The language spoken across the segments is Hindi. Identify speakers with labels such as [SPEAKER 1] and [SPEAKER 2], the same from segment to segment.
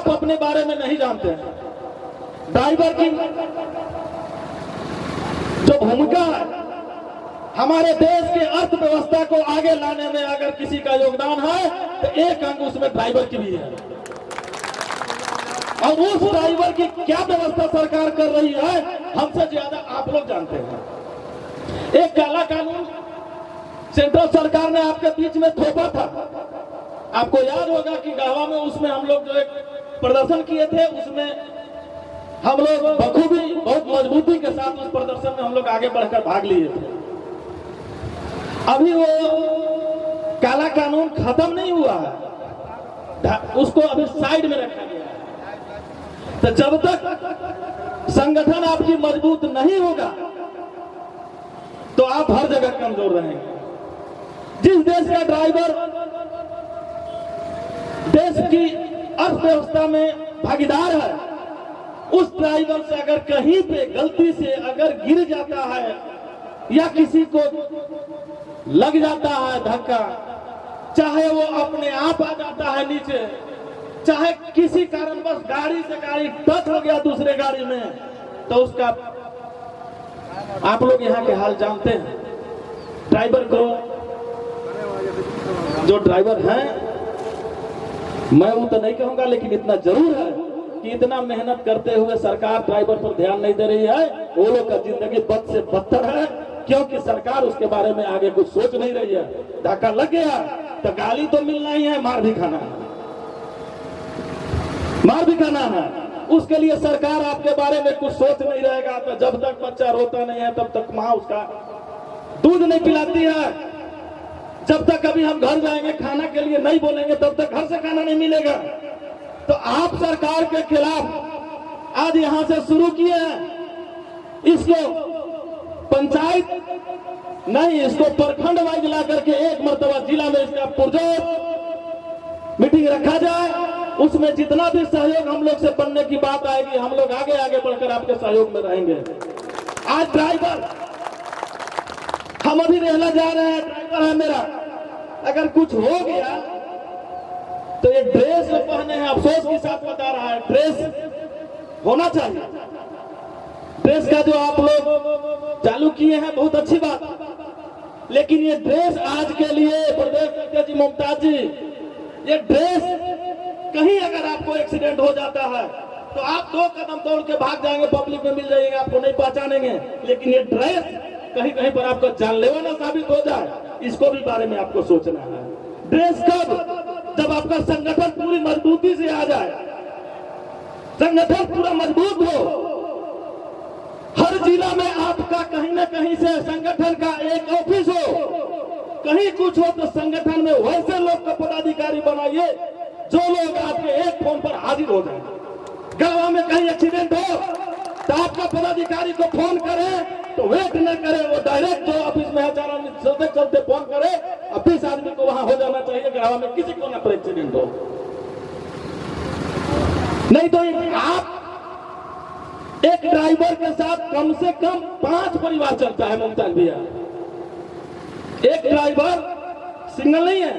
[SPEAKER 1] आप अपने बारे में नहीं जानते हैं। ड्राइवर की जो भूमिका है, हमारे देश की अर्थव्यवस्था को आगे लाने में अगर किसी का योगदान है तो एक अंग उसमें ड्राइवर की भी है। और उस ड्राइवर की क्या व्यवस्था सरकार कर रही है, हमसे ज्यादा आप लोग जानते हैं। एक काला कानून सेंट्रल सरकार ने आपके बीच में थोपा था। आपको याद होगा कि गावा में उसमें हम लोग जो एक प्रदर्शन किए थे, उसमें हम लोग बखूबी बहुत मजबूती के साथ उस प्रदर्शन में हम लोग आगे बढ़कर भाग लिए थे। अभी वो काला कानून खत्म नहीं हुआ है, उसको अभी साइड में रखा गया है। तो जब तक संगठन आपकी मजबूत नहीं होगा तो आप हर जगह कमजोर रहेंगे। जिस देश का ड्राइवर देश की अर्थव्यवस्था में भागीदार है, उस ड्राइवर से अगर कहीं पे गलती से अगर गिर जाता है या किसी को लग जाता है धक्का, चाहे वो अपने आप आ जाता है नीचे, चाहे किसी कारणवश गाड़ी से गाड़ी टच हो गया दूसरे गाड़ी में, तो उसका आप लोग यहाँ के हाल जानते हैं। ड्राइवर को, जो ड्राइवर हैं, मैं वो तो नहीं कहूंगा, लेकिन इतना जरूर है कि इतना मेहनत करते हुए सरकार ड्राइवर पर ध्यान नहीं दे रही है। वो लोग का जिंदगी बद से बदतर है, क्योंकि सरकार उसके बारे में आगे कुछ सोच नहीं रही है। धक्का लग गया तो गाली तो मिलना ही है, मार भी खाना है, मार भी खाना है। उसके लिए सरकार आपके बारे में कुछ सोच नहीं रहेगा। तो जब तक बच्चा रोता नहीं है तब तक माँ उसका दूध नहीं पिलाती है। जब तक अभी हम घर जाएंगे खाना के लिए नहीं बोलेंगे तब तक घर से खाना नहीं मिलेगा। तो आप सरकार के खिलाफ आज यहां से शुरू किए हैं। इसको पंचायत नहीं, इसको प्रखंड वाइज ला करके एक मर्तबा जिला में इसका पुरजोर मीटिंग रखा जाए। उसमें जितना भी सहयोग हम लोग से बनने की बात आएगी, हम लोग आगे आगे बढ़कर आपके सहयोग में रहेंगे। आज ड्राइवर, हम अभी रहना जा रहे हैं, ड्राइवर है मेरा, अगर कुछ हो गया तो ये ड्रेस जो पहने हैं, अफसोस के साथ बता रहा है, ड्रेस होना चाहिए। ड्रेस का जो आप लोग चालू किए हैं बहुत अच्छी बात, लेकिन ये ड्रेस आज के लिए प्रदेश अध्यक्ष जी मुमताज जी, ये ड्रेस कहीं अगर आपको एक्सीडेंट हो जाता है तो आप 2 कदम दौड़ के भाग जाएंगे, पब्लिक में मिल जाएंगे, आपको नहीं पहचानेंगे। लेकिन ये ड्रेस कहीं कहीं पर आपका जानलेवा ना साबित हो जाए, इसको भी बारे में आपको सोचना है। ड्रेस कब? जब आपका संगठन पूरी मजबूती से आ जाए, संगठन पूरा मजबूत हो, हर जिला में आपका कहीं ना कहीं से संगठन का एक ऑफिस हो, कहीं कुछ हो तो संगठन में वैसे लोग का पदाधिकारी बनाइए जो लोग आपके एक फोन पर हाजिर हो जाए। गांव में कहीं एक्सीडेंट हो तो आपका पदाधिकारी को फोन करे तो वेट न करे, वो डायरेक्ट जो ऑफिस में है चलते चलते फोन करे, 20 आदमी को वहां हो जाना चाहिए। गांव में किसी को न एक्सीडेंट हो, नहीं तो आप एक ड्राइवर के साथ कम से कम 5 परिवार चलता है मुमताज भैया। एक ड्राइवर सिंगल नहीं है,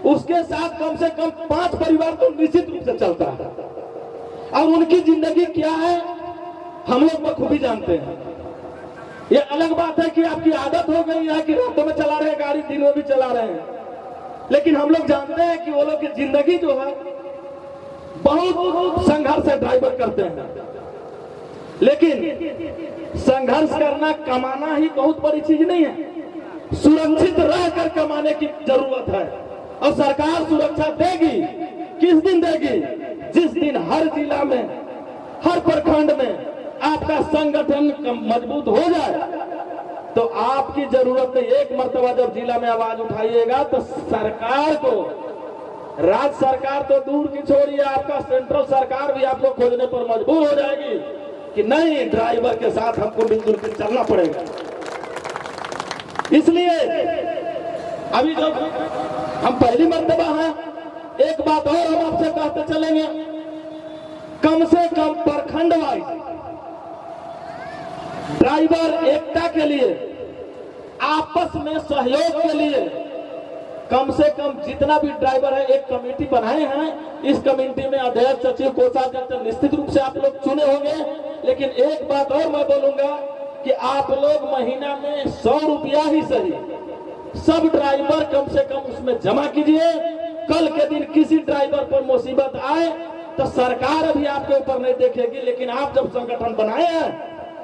[SPEAKER 1] उसके साथ कम से कम 5 परिवार तो निश्चित रूप से चलता है। और उनकी जिंदगी क्या है हम लोग बखूबी जानते हैं। ये अलग बात है कि आपकी आदत हो गई है कि रातों में चला रहे गाड़ी, दिन में भी चला रहे हैं, लेकिन हम लोग जानते हैं कि वो लोग की जिंदगी जो है बहुत संघर्ष से ड्राइवर करते हैं। लेकिन संघर्ष करना, कमाना ही बहुत बड़ी चीज नहीं है, सुरक्षित रहकर कमाने की जरूरत है। और सरकार सुरक्षा देगी, किस दिन देगी? जिस दिन हर जिला में, हर प्रखंड में आपका संगठन मजबूत हो जाए। तो आपकी जरूरत नहीं, एक मर्तबा जब जिला में आवाज उठाइएगा तो सरकार को, राज्य सरकार तो दूर की छोड़िए, आपका सेंट्रल सरकार भी आपको खोजने पर मजबूर हो जाएगी कि नहीं, ड्राइवर के साथ हमको मिलजुल कर चलना पड़ेगा। इसलिए अभी जब हम पहली मर्तबा हैं, एक बात और हम आपसे कहते चलेंगे, कम से कम प्रखंड वाइज ड्राइवर एकता के लिए, आपस में सहयोग के लिए कम से कम जितना भी ड्राइवर है एक कमेटी बनाए हैं। इस कमेटी में अध्यक्ष, सचिव, कोषाध्यक्ष निश्चित रूप से आप लोग चुने होंगे। लेकिन एक बात और मैं बोलूंगा कि आप लोग महीना में 100 रुपया ही सही सब ड्राइवर कम से कम उसमें जमा कीजिए। कल के दिन किसी ड्राइवर पर मुसीबत आए तो सरकार भी आपके ऊपर नहीं देखेगी, लेकिन आप जब संगठन बनाए हैं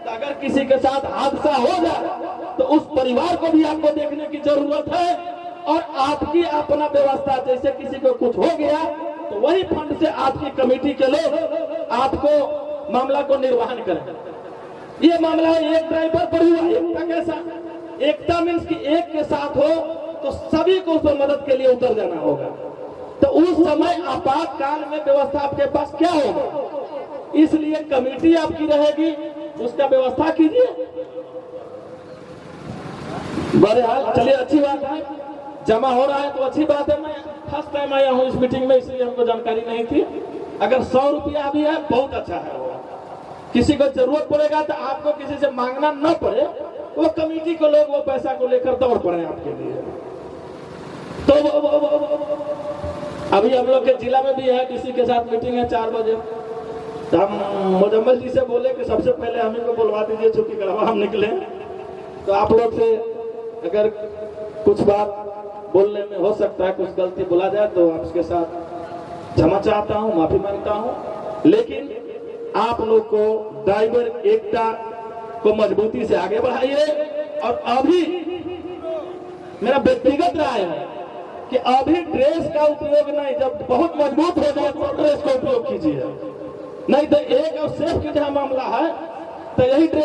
[SPEAKER 1] तो अगर किसी के साथ हादसा हो जाए तो उस परिवार को भी आपको देखने की जरूरत है। और आपकी अपना व्यवस्था, जैसे किसी को कुछ हो गया तो वही फंड से आपकी कमेटी के लोग आपको मामला को निर्वहन करें। ये मामला एक ड्राइवर पर हुआ, एकता के साथ। एकता मीन्स कि एक के साथ हो तो सभी को उस मदद के लिए उतर जाना होगा। तो उस समय आपातकाल में व्यवस्था आपके पास क्या होगा, इसलिए कमेटी आपकी रहेगी, उसका व्यवस्था कीजिए। बहरहाल चलिए, अच्छी बात है, जमा हो रहा है तो अच्छी बात है। मैं फर्स्ट टाइम आया हूँ इस मीटिंग में, इसलिए हमको जानकारी नहीं थी। अगर 100 रुपया भी है बहुत अच्छा है। किसी को जरूरत पड़ेगा तो आपको किसी से मांगना न पड़े, वो कमेटी को लोग वो पैसा को लेकर दौड़ पड़े आपके लिए। तो अभी हम लोग के जिला में भी है, किसी के साथ मीटिंग है 4 बजे। तो हम मुजम्मल जी से बोले कि सबसे पहले हम इनको बुलवा दीजिए, चूंकि गढ़वा हम निकले। तो आप लोग से अगर कुछ बात बोलने में हो सकता है, कुछ गलती बोला जाए तो आपके साथ क्षमा चाहता हूँ, माफी मांगता हूँ। लेकिन आप लोग को ड्राइवर एकता को मजबूती से आगे बढ़ाइए। और अभी मेरा व्यक्तिगत राय है कि अभी ड्रेस का उपयोग नहीं, जब बहुत मजबूत हो जाए तो ड्रेस का उपयोग कीजिए। नहीं तो एक और सेफ के जहाँ मामला है तो यही ड्रेस